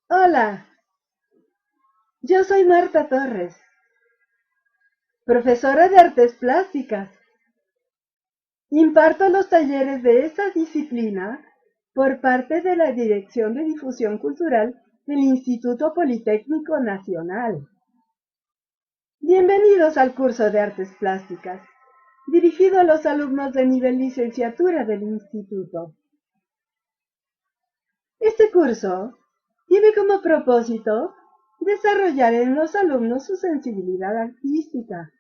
Hola, yo soy Marta Torres, profesora de artes plásticas. Imparto los talleres de esta disciplina por parte de la Dirección de Difusión Cultural del Instituto Politécnico Nacional. Bienvenidos al curso de artes plásticas, dirigido a los alumnos de nivel licenciatura del instituto. Este curso tiene como propósito desarrollar en los alumnos su sensibilidad artística,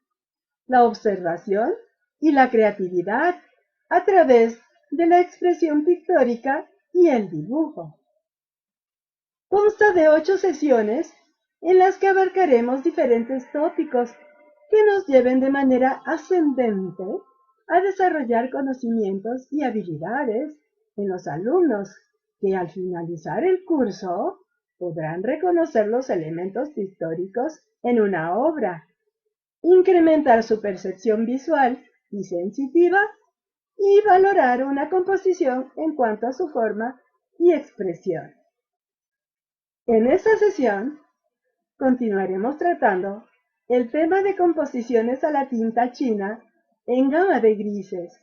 la observación y la creatividad a través de la expresión pictórica y el dibujo. Consta de 8 sesiones en las que abarcaremos diferentes tópicos que nos lleven de manera ascendente a desarrollar conocimientos y habilidades en los alumnos que al finalizar el curso podrán reconocer los elementos pictóricos en una obra, incrementar su percepción visual y sensitiva y valorar una composición en cuanto a su forma y expresión. En esta sesión continuaremos tratando el tema de composiciones a la tinta china en gama de grises,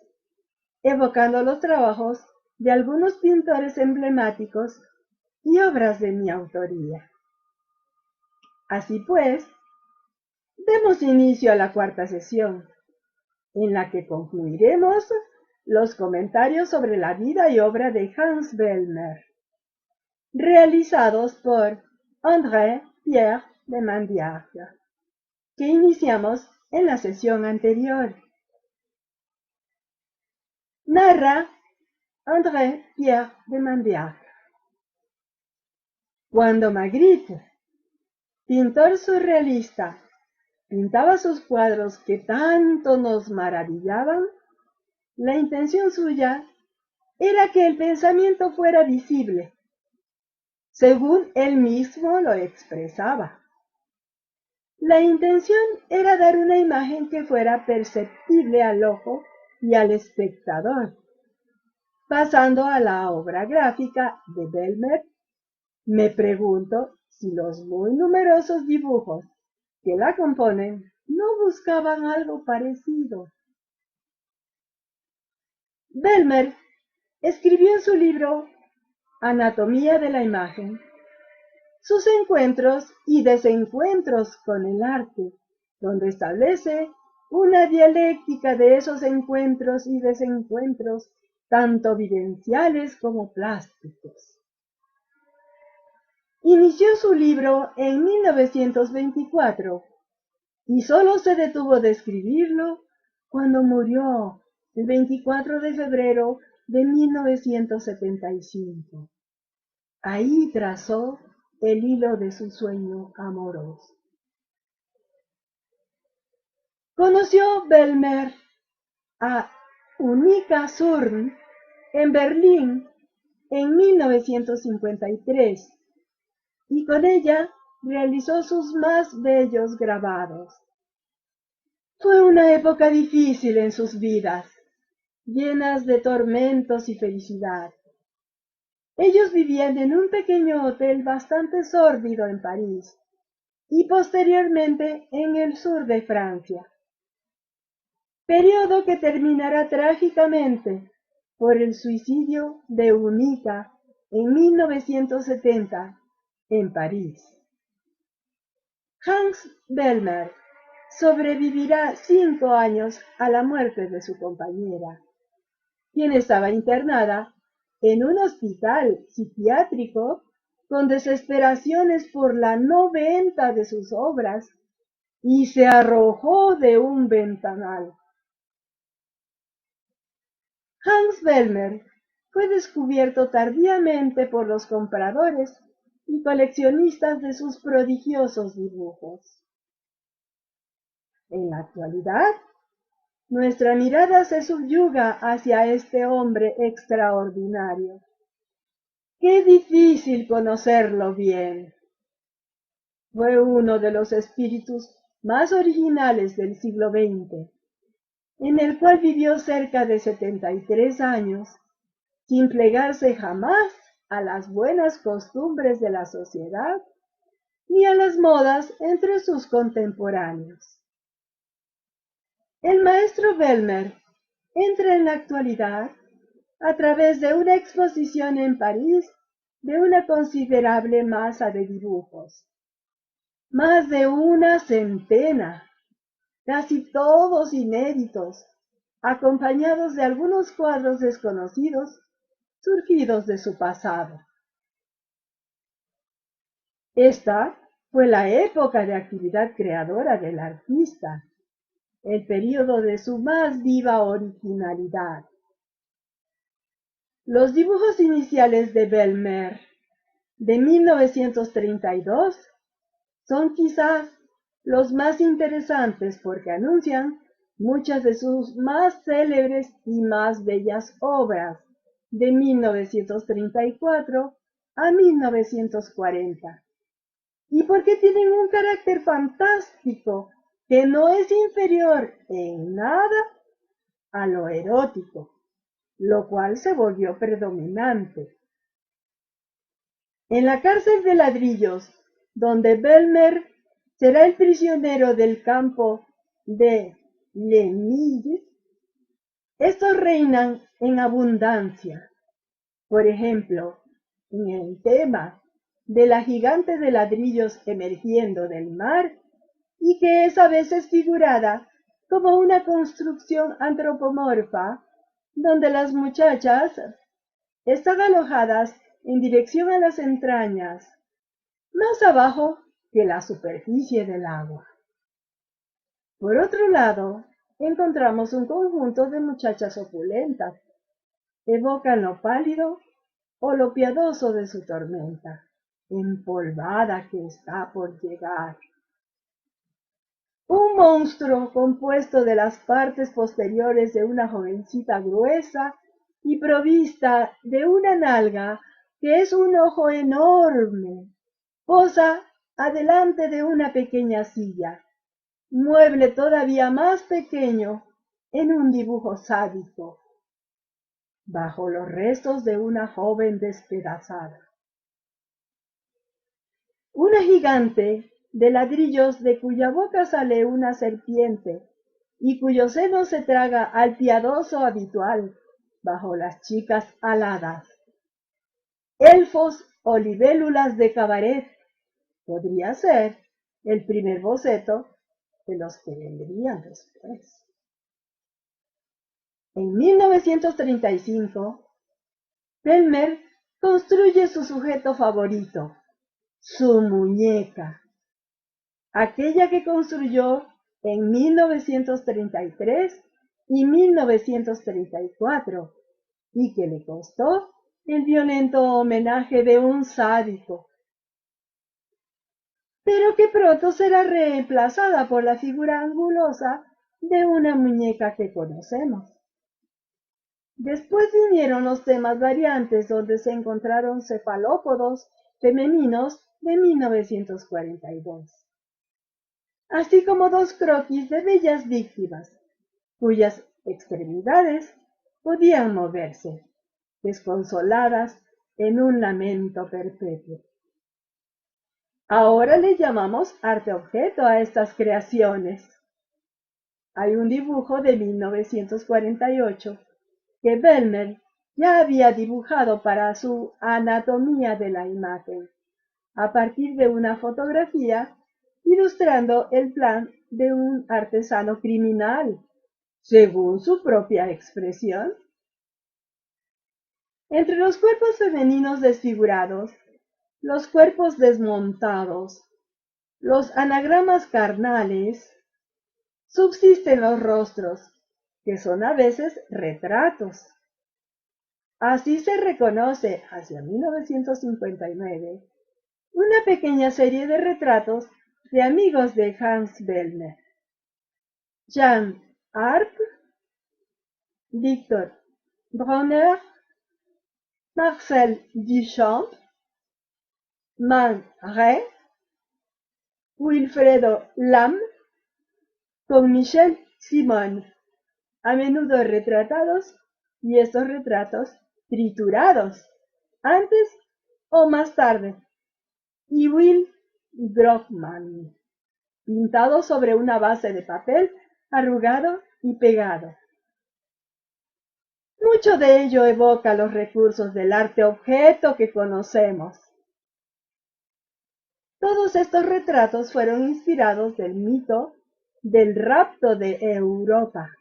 evocando los trabajos de algunos pintores emblemáticos y obras de mi autoría. Así pues, demos inicio a la cuarta sesión, en la que concluiremos los comentarios sobre la vida y obra de Hans Bellmer, realizados por André Pierre de Mandiargue, que iniciamos en la sesión anterior. Narra André Pierre de Mandiargue. Cuando Magritte, pintor surrealista, pintaba sus cuadros que tanto nos maravillaban, la intención suya era que el pensamiento fuera visible, según él mismo lo expresaba. La intención era dar una imagen que fuera perceptible al ojo y al espectador. Pasando a la obra gráfica de Bellmer, me pregunto si los muy numerosos dibujos que la componen no buscaban algo parecido. Bellmer escribió en su libro Anatomía de la imagen sus encuentros y desencuentros con el arte, donde establece una dialéctica de esos encuentros y desencuentros, tanto vivenciales como plásticos. Inició su libro en 1924 y solo se detuvo de escribirlo cuando murió el 24 de febrero de 1975. Ahí trazó el hilo de su sueño amoroso. Conoció Bellmer a Unica Surn en Berlín en 1953 y con ella realizó sus más bellos grabados. Fue una época difícil en sus vidas, llenas de tormentos y felicidad. Ellos vivían en un pequeño hotel bastante sórdido en París y posteriormente en el sur de Francia, periodo que terminará trágicamente por el suicidio de Unica en 1970 en París. Hans Bellmer sobrevivirá 5 años a la muerte de su compañera, quien estaba internada en un hospital psiquiátrico con desesperaciones por la no venta de sus obras y se arrojó de un ventanal. Hans Bellmer fue descubierto tardíamente por los compradores y coleccionistas de sus prodigiosos dibujos. En la actualidad, nuestra mirada se subyuga hacia este hombre extraordinario. ¡Qué difícil conocerlo bien! Fue uno de los espíritus más originales del siglo XX, en el cual vivió cerca de 73 años, sin plegarse jamás a las buenas costumbres de la sociedad ni a las modas entre sus contemporáneos. El maestro Belmer entra en la actualidad a través de una exposición en París de una considerable masa de dibujos, más de una centena, casi todos inéditos, acompañados de algunos cuadros desconocidos surgidos de su pasado. Esta fue la época de actividad creadora del artista, el período de su más viva originalidad. Los dibujos iniciales de Belmer de 1932 son quizás los más interesantes porque anuncian muchas de sus más célebres y más bellas obras de 1934 a 1940, y porque tienen un carácter fantástico que no es inferior en nada a lo erótico, lo cual se volvió predominante. En la cárcel de ladrillos, donde Belmer será el prisionero del campo de Les Milles, estos reinan en abundancia. Por ejemplo, en el tema de la gigante de ladrillos emergiendo del mar, y que es a veces figurada como una construcción antropomorfa, donde las muchachas están alojadas en dirección a las entrañas, más abajo que la superficie del agua. Por otro lado, encontramos un conjunto de muchachas opulentas. Evocan lo pálido o lo piadoso de su tormenta, empolvada que está por llegar. Un monstruo compuesto de las partes posteriores de una jovencita gruesa y provista de una nalga que es un ojo enorme, posa adelante de una pequeña silla, mueble todavía más pequeño en un dibujo sádico, bajo los restos de una joven despedazada. Una gigante de ladrillos de cuya boca sale una serpiente y cuyo seno se traga al piadoso habitual bajo las chicas aladas. Elfos o libélulas de cabaret podría ser el primer boceto de los que vendrían después. En 1935, Belmer construye su sujeto favorito, su muñeca, aquella que construyó en 1933 y 1934 y que le costó el violento homenaje de un sádico, pero que pronto será reemplazada por la figura angulosa de una muñeca que conocemos. Después vinieron los temas variantes donde se encontraron cefalópodos femeninos de 1942, así como dos croquis de bellas víctimas, cuyas extremidades podían moverse, desconsoladas en un lamento perpetuo. Ahora le llamamos arte objeto a estas creaciones. Hay un dibujo de 1948 que Belmer ya había dibujado para su anatomía de la imagen, a partir de una fotografía ilustrando el plan de un artesano criminal, según su propia expresión. Entre los cuerpos femeninos desfigurados, los cuerpos desmontados, los anagramas carnales, subsisten los rostros, que son a veces retratos. Así se reconoce, hacia 1959, una pequeña serie de retratos de amigos de Hans Belmer: Jean Arp, Victor Bronner, Marcel Duchamp, Man Ray, Wilfredo Lam, con Michel Simon, a menudo retratados, y estos retratos triturados, antes o más tarde, y Will Brockman, pintado sobre una base de papel arrugado y pegado. Mucho de ello evoca los recursos del arte objeto que conocemos. Todos estos retratos fueron inspirados del mito del rapto de Europa.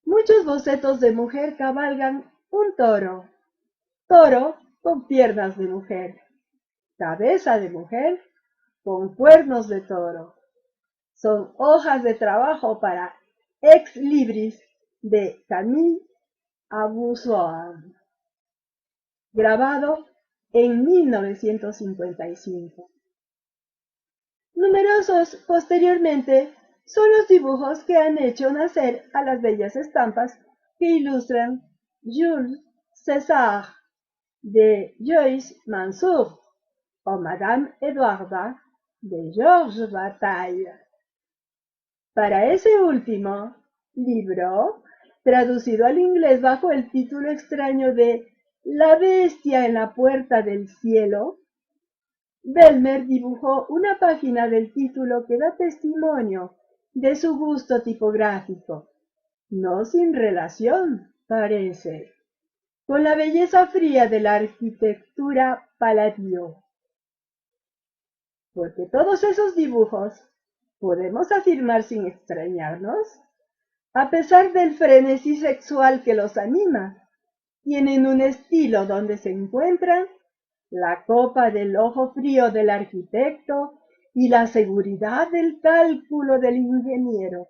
Muchos bocetos de mujer cabalgan un toro, toro con piernas de mujer, cabeza de mujer con cuernos de toro. Son hojas de trabajo para Ex Libris de Camille Abusoan, grabado en 1955. Numerosos posteriormente son los dibujos que han hecho nacer a las bellas estampas que ilustran Jules César de Joyce Mansour o Madame Eduarda de Georges Bataille. Para ese último libro, traducido al inglés bajo el título extraño de La bestia en la puerta del cielo, Belmer dibujó una página del título que da testimonio de su gusto tipográfico, no sin relación, parece, con la belleza fría de la arquitectura Palladio. Porque todos esos dibujos, podemos afirmar sin extrañarnos, a pesar del frenesí sexual que los anima, tienen un estilo donde se encuentran la copa del ojo frío del arquitecto y la seguridad del cálculo del ingeniero.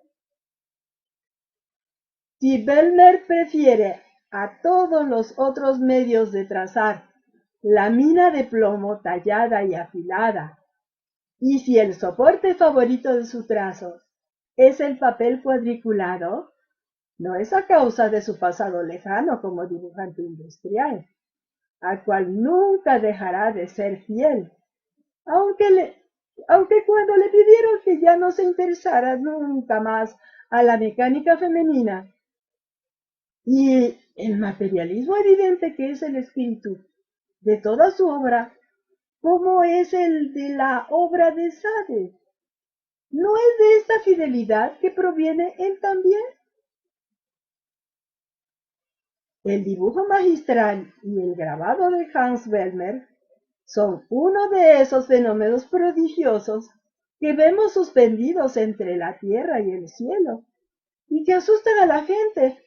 Si Belmer prefiere a todos los otros medios de trazar la mina de plomo tallada y afilada, y si el soporte favorito de su trazo es el papel cuadriculado, no es a causa de su pasado lejano como dibujante industrial, al cual nunca dejará de ser fiel, aunque cuando le pidieron que ya no se interesara nunca más a la mecánica femenina y el materialismo evidente que es el espíritu de toda su obra, como es el de la obra de Sade, ¿no es de esta fidelidad que proviene él también? El dibujo magistral y el grabado de Hans Belmer son uno de esos fenómenos prodigiosos que vemos suspendidos entre la tierra y el cielo, y que asustan a la gente,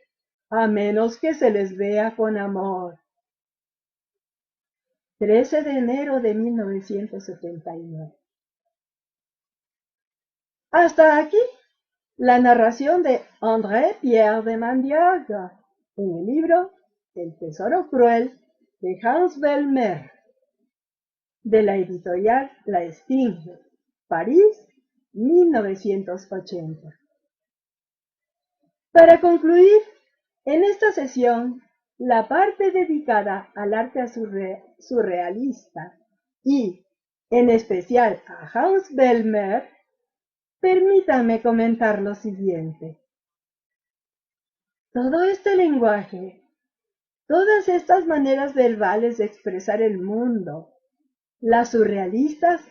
a menos que se les vea con amor. 13 de enero de 1979. Hasta aquí la narración de André Pierre de Mandiargue en el libro El tesoro cruel de Hans Belmer, de la editorial La Esfinge, París, 1980. Para concluir, en esta sesión, la parte dedicada al arte surrealista y, en especial, a Hans Belmer, permítanme comentar lo siguiente. Todo este lenguaje, todas estas maneras verbales de expresar el mundo, las surrealistas,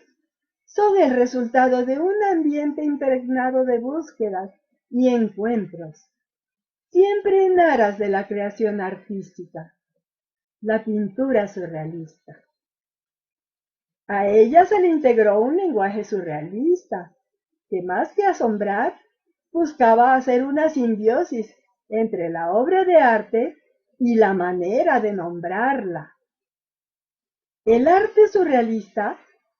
son el resultado de un ambiente impregnado de búsquedas y encuentros, siempre en aras de la creación artística, la pintura surrealista. A ella se le integró un lenguaje surrealista, que más que asombrar, buscaba hacer una simbiosis entre la obra de arte y la manera de nombrarla. El arte surrealista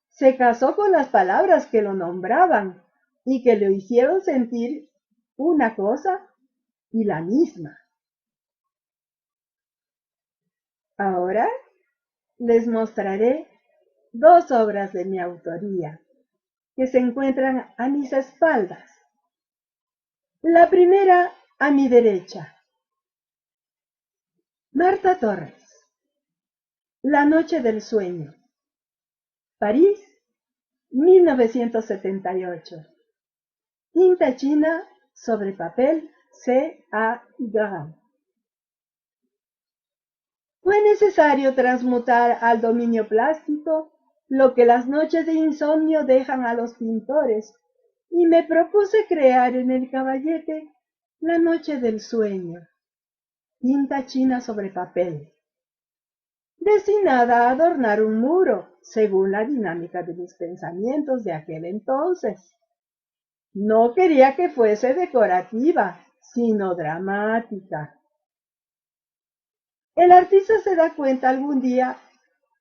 se casó con las palabras que lo nombraban y que lo hicieron sentir una cosa y la misma. Ahora les mostraré dos obras de mi autoría que se encuentran a mis espaldas. La primera a mi derecha. Marta Torres. La noche del sueño. París, 1978. Tinta china sobre papel CA. Fue necesario transmutar al dominio plástico lo que las noches de insomnio dejan a los pintores, y me propuse crear en el caballete la noche del sueño, tinta china sobre papel, destinada a adornar un muro, según la dinámica de mis pensamientos de aquel entonces. No quería que fuese decorativa, sino dramática. El artista se da cuenta algún día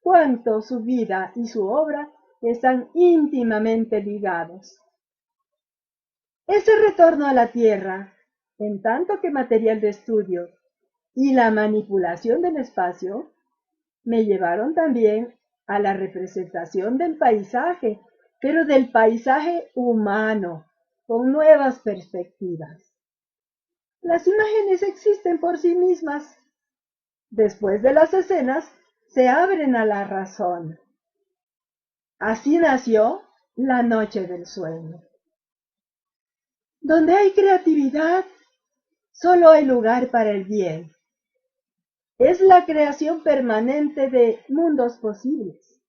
cuánto su vida y su obra están íntimamente ligados. Ese retorno a la tierra, en tanto que material de estudio, y la manipulación del espacio, me llevaron también a la representación del paisaje, pero del paisaje humano, con nuevas perspectivas. Las imágenes existen por sí mismas. Después de las escenas, se abren a la razón. Así nació La Noche del Sueño. Donde hay creatividad, solo hay lugar para el bien. Es la creación permanente de mundos posibles.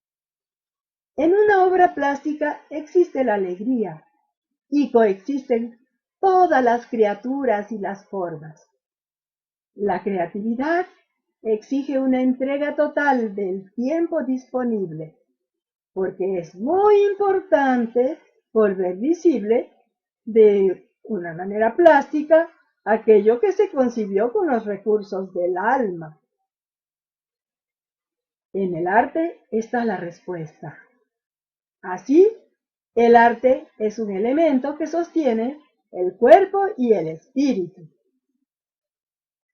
En una obra plástica existe la alegría y coexisten todas las criaturas y las formas. La creatividad exige una entrega total del tiempo disponible, porque es muy importante volver visible de una manera plástica aquello que se concibió con los recursos del alma. En el arte está la respuesta. Así, el arte es un elemento que sostiene el cuerpo y el espíritu.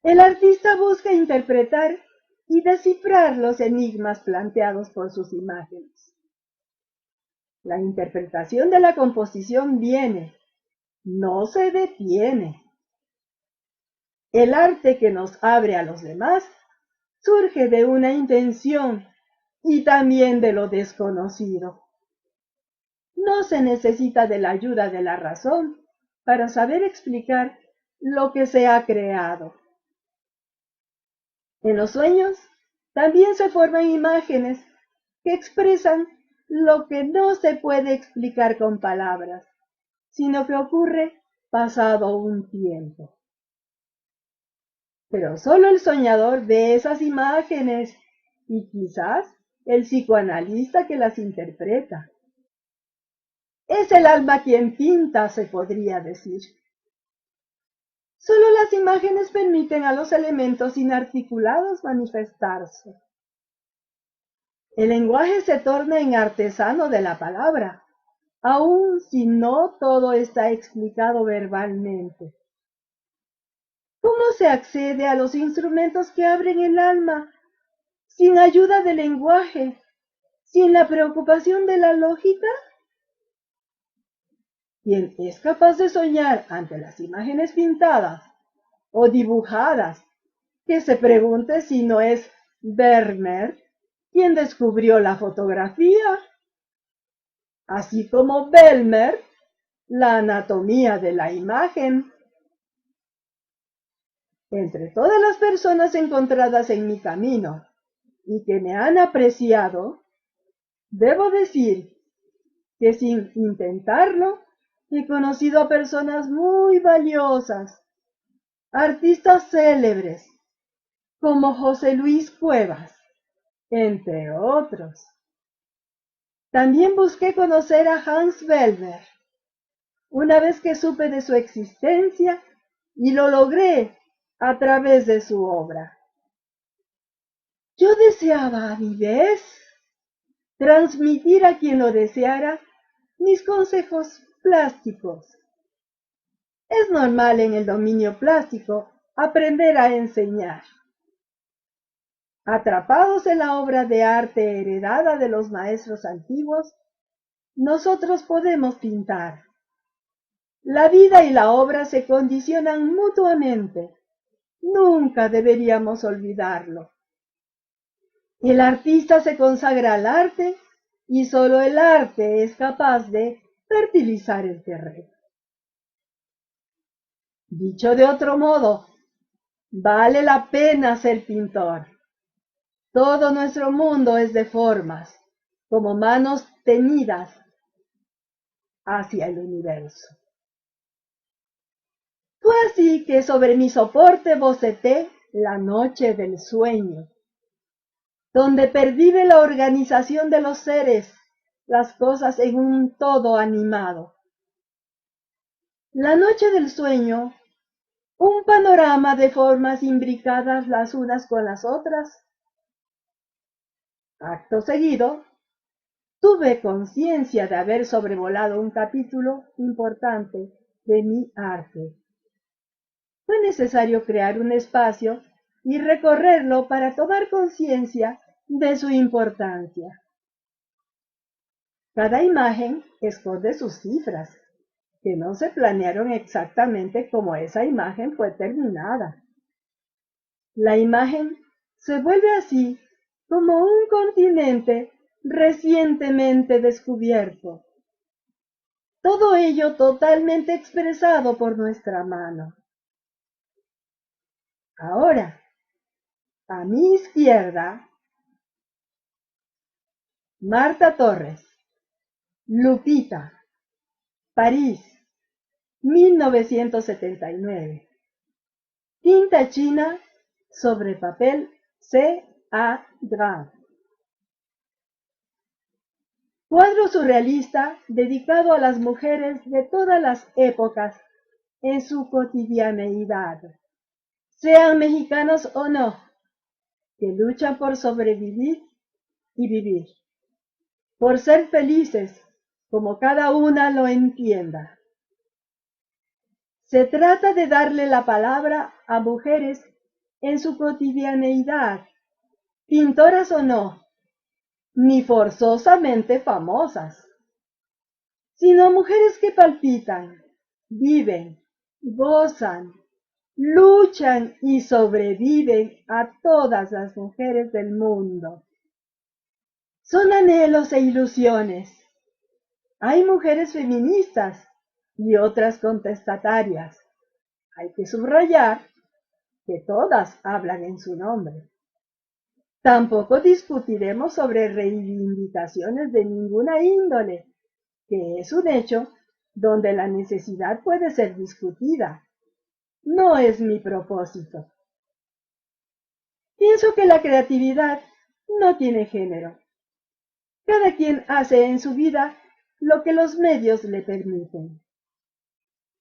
El artista busca interpretar y descifrar los enigmas planteados por sus imágenes. La interpretación de la composición viene, no se detiene. El arte que nos abre a los demás surge de una intención y también de lo desconocido. No se necesita de la ayuda de la razón para saber explicar lo que se ha creado. En los sueños también se forman imágenes que expresan lo que no se puede explicar con palabras, sino que ocurre pasado un tiempo. Pero solo el soñador ve esas imágenes y quizás el psicoanalista que las interpreta. Es el alma quien pinta, se podría decir. Solo las imágenes permiten a los elementos inarticulados manifestarse. El lenguaje se torna en artesano de la palabra, aun si no todo está explicado verbalmente. ¿Cómo se accede a los instrumentos que abren el alma sin ayuda del lenguaje, sin la preocupación de la lógica? Quien es capaz de soñar ante las imágenes pintadas o dibujadas, que se pregunte si no es Vermeer quien descubrió la fotografía, así como Belmer la anatomía de la imagen. Entre todas las personas encontradas en mi camino y que me han apreciado, debo decir que sin intentarlo he conocido a personas muy valiosas, artistas célebres, como José Luis Cuevas, entre otros. También busqué conocer a Hans Belmer, una vez que supe de su existencia, y lo logré a través de su obra. Yo deseaba a mi vez transmitir a quien lo deseara mis consejos plásticos. Es normal en el dominio plástico aprender a enseñar. Atrapados en la obra de arte heredada de los maestros antiguos, nosotros podemos pintar. La vida y la obra se condicionan mutuamente. Nunca deberíamos olvidarlo. El artista se consagra al arte y solo el arte es capaz de fertilizar el terreno. Dicho de otro modo, vale la pena ser pintor. Todo nuestro mundo es de formas, como manos tenidas hacia el universo. Fue así que sobre mi soporte boceté la noche del sueño, donde pervive la organización de los seres, las cosas en un todo animado. La noche del sueño, un panorama de formas imbricadas las unas con las otras. Acto seguido, tuve conciencia de haber sobrevolado un capítulo importante de mi arte. Fue necesario crear un espacio y recorrerlo para tomar conciencia de su importancia. Cada imagen esconde sus cifras, que no se planearon exactamente como esa imagen fue terminada. La imagen se vuelve así como un continente recientemente descubierto. Todo ello totalmente expresado por nuestra mano. Ahora, a mi izquierda, Marta Torres, Lupita, París, 1979. Tinta china sobre papel C.A. Grave. Cuadro surrealista dedicado a las mujeres de todas las épocas en su cotidianeidad, sean mexicanos o no, que luchan por sobrevivir y vivir, por ser felices como cada una lo entienda. Se trata de darle la palabra a mujeres en su cotidianeidad, pintoras o no, ni forzosamente famosas, sino mujeres que palpitan, viven, gozan, luchan y sobreviven a todas las mujeres del mundo. Son anhelos e ilusiones. Hay mujeres feministas y otras contestatarias. Hay que subrayar que todas hablan en su nombre. Tampoco discutiremos sobre reivindicaciones de ninguna índole, que es un hecho donde la necesidad puede ser discutida. No es mi propósito. Pienso que la creatividad no tiene género. Cada quien hace en su vida lo que los medios le permiten.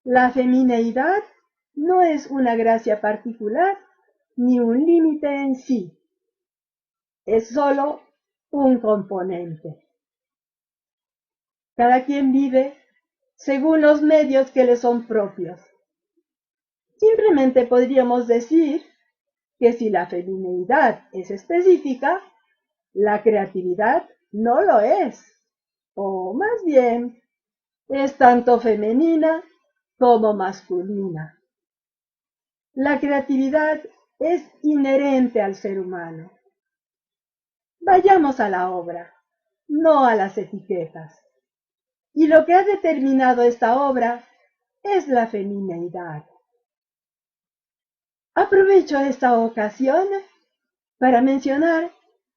La femineidad no es una gracia particular ni un límite en sí. Es solo un componente. Cada quien vive según los medios que le son propios. Simplemente podríamos decir que si la femineidad es específica, la creatividad no lo es, o más bien, es tanto femenina como masculina. La creatividad es inherente al ser humano. Vayamos a la obra, no a las etiquetas. Y lo que ha determinado esta obra es la femineidad. Aprovecho esta ocasión para mencionar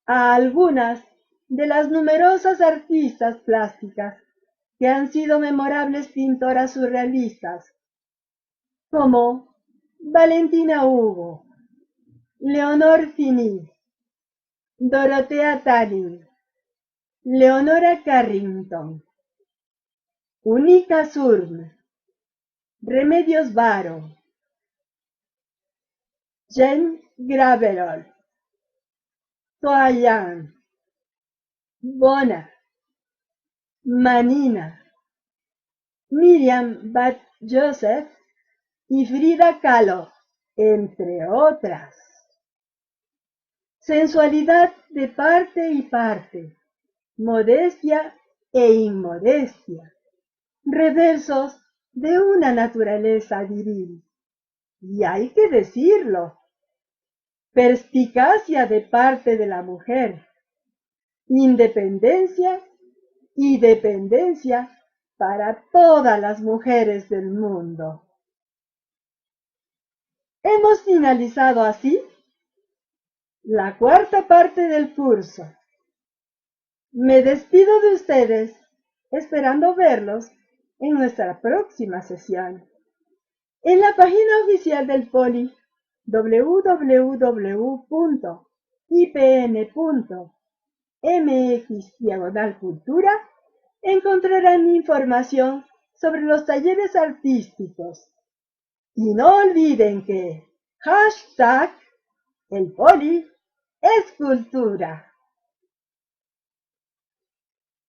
a algunas de las numerosas artistas plásticas que han sido memorables pintoras surrealistas, como Valentina Hugo, Leonor Fini, Dorothea Tallin, Leonora Carrington, Unica Surm, Remedios Varo, Jane Graverol, Toallan, Bona, Manina, Miriam Bat Joseph y Frida Kahlo, entre otras. Sensualidad de parte y parte, modestia e inmodestia, reversos de una naturaleza viril. Y hay que decirlo, perspicacia de parte de la mujer, independencia y dependencia para todas las mujeres del mundo. Hemos finalizado así la cuarta parte del curso. Me despido de ustedes, esperando verlos en nuestra próxima sesión. En la página oficial del Poli, www.ipn.mx/cultura, encontrarán información sobre los talleres artísticos. Y no olviden que #el Poli es cultura.